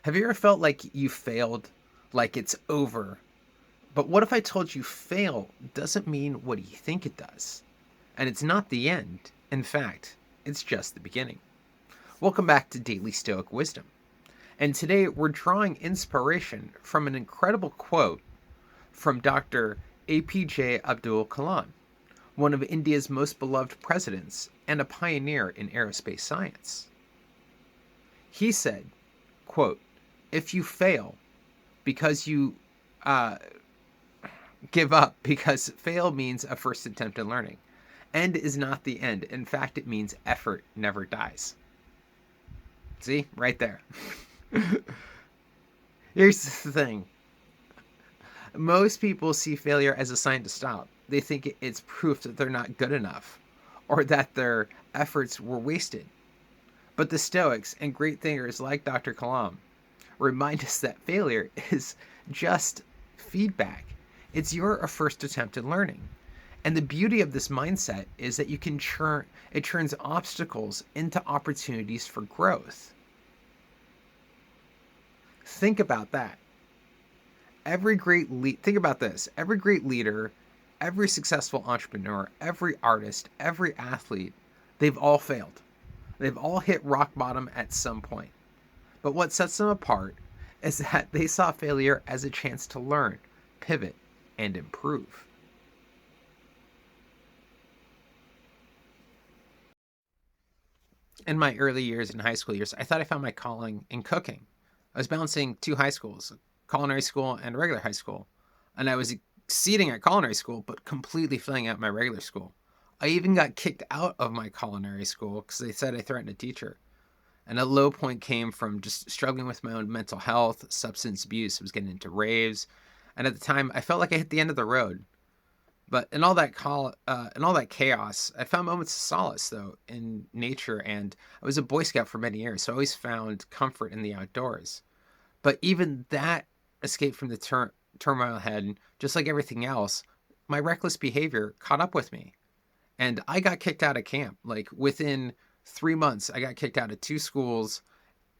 Have you ever felt like you failed, like it's over? But what if I told you fail doesn't mean what you think it does? And it's not the end. In fact, it's just the beginning. Welcome back to Daily Stoic Wisdom. And today we're drawing inspiration from an incredible quote from Dr. A.P.J. Abdul Kalam, one of India's most beloved presidents and a pioneer in aerospace science. He said, quote, "If you fail because you give up, because fail means a first attempt at learning. End is not the end. In fact, it means effort never dies." See, right there. Here's the thing. Most people see failure as a sign to stop. They think it's proof that they're not good enough or that their efforts were wasted. But the Stoics and great thinkers like Dr. Kalam remind us that failure is just feedback. It's your first attempt at learning. And the beauty of this mindset is that it turns obstacles into opportunities for growth. Think about that. Think about this. Every great leader, every successful entrepreneur, every artist, every athlete, they've all failed. They've all hit rock bottom at some point. But what sets them apart is that they saw failure as a chance to learn, pivot, and improve. In my early years in high school years, I thought I found my calling in cooking. I was balancing two high schools, culinary school and regular high school. And I was exceeding at culinary school, but completely filling out my regular school. I even got kicked out of my culinary school because they said I threatened a teacher. And a low point came from just struggling with my own mental health, substance abuse. I was getting into raves. And at the time, I felt like I hit the end of the road. But in all that chaos, I found moments of solace, though, in nature. And I was a Boy Scout for many years, so I always found comfort in the outdoors. But even that escape from the turmoil ahead, just like everything else, my reckless behavior caught up with me. And I got kicked out of camp. Like within 3 months, I got kicked out of 2 schools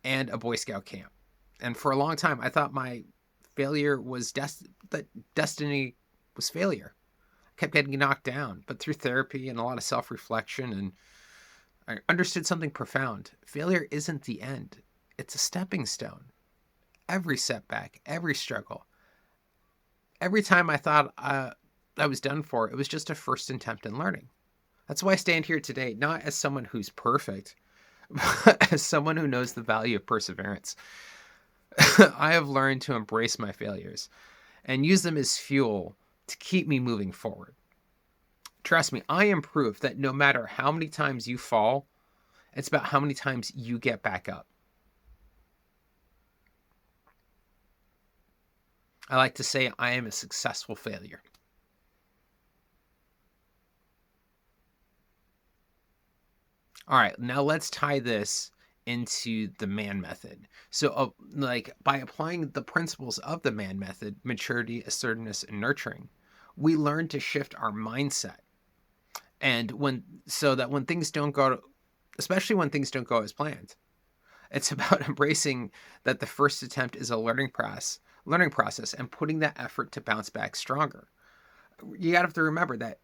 and a Boy Scout camp. And for a long time, I thought my failure was that destiny was failure. I kept getting knocked down, but through therapy and a lot of self-reflection, and I understood something profound. Failure isn't the end. It's a stepping stone. Every setback, every struggle, every time I thought I was done for, it was just a first attempt in learning. That's why I stand here today, not as someone who's perfect, but as someone who knows the value of perseverance. I have learned to embrace my failures and use them as fuel to keep me moving forward. Trust me, I am proof that no matter how many times you fall, it's about how many times you get back up. I like to say I am a successful failure. All right, now let's tie this into the M.A.N method. So by applying the principles of the M.A.N method, maturity, assertiveness, and nurturing, we learn to shift our mindset. And when things don't go, especially when things don't go as planned, it's about embracing that the first attempt is a learning process and putting that effort to bounce back stronger. You got to have to remember that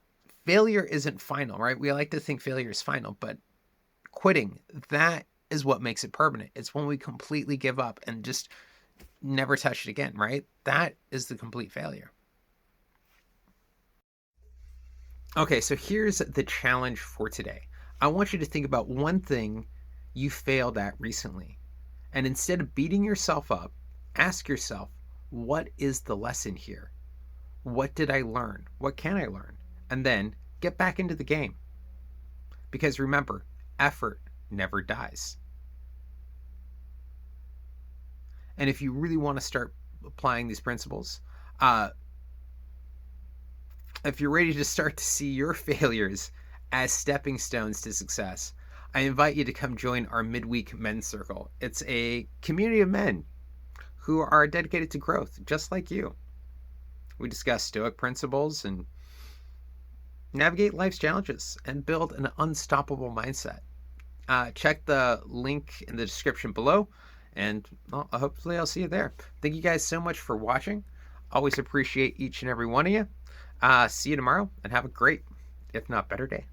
failure isn't final, right? We like to think failure is final, but quitting, that is what makes it permanent. It's when we completely give up and just never touch it again, right? That is the complete failure. Okay, so here's the challenge for today. I want you to think about one thing you failed at recently. And instead of beating yourself up, ask yourself, what is the lesson here? What did I learn? What can I learn? And then get back into the game. Because remember, effort never dies. And if you really want to start applying these principles, if you're ready to start to see your failures as stepping stones to success, I invite you to come join our midweek men's circle. It's a community of men who are dedicated to growth, just like you. We discuss Stoic principles and navigate life's challenges and build an unstoppable mindset. Check the link in the description below And well, hopefully I'll see you there. Thank you guys so much for watching. Always appreciate each and every one of you. See you tomorrow and have a great, if not better day.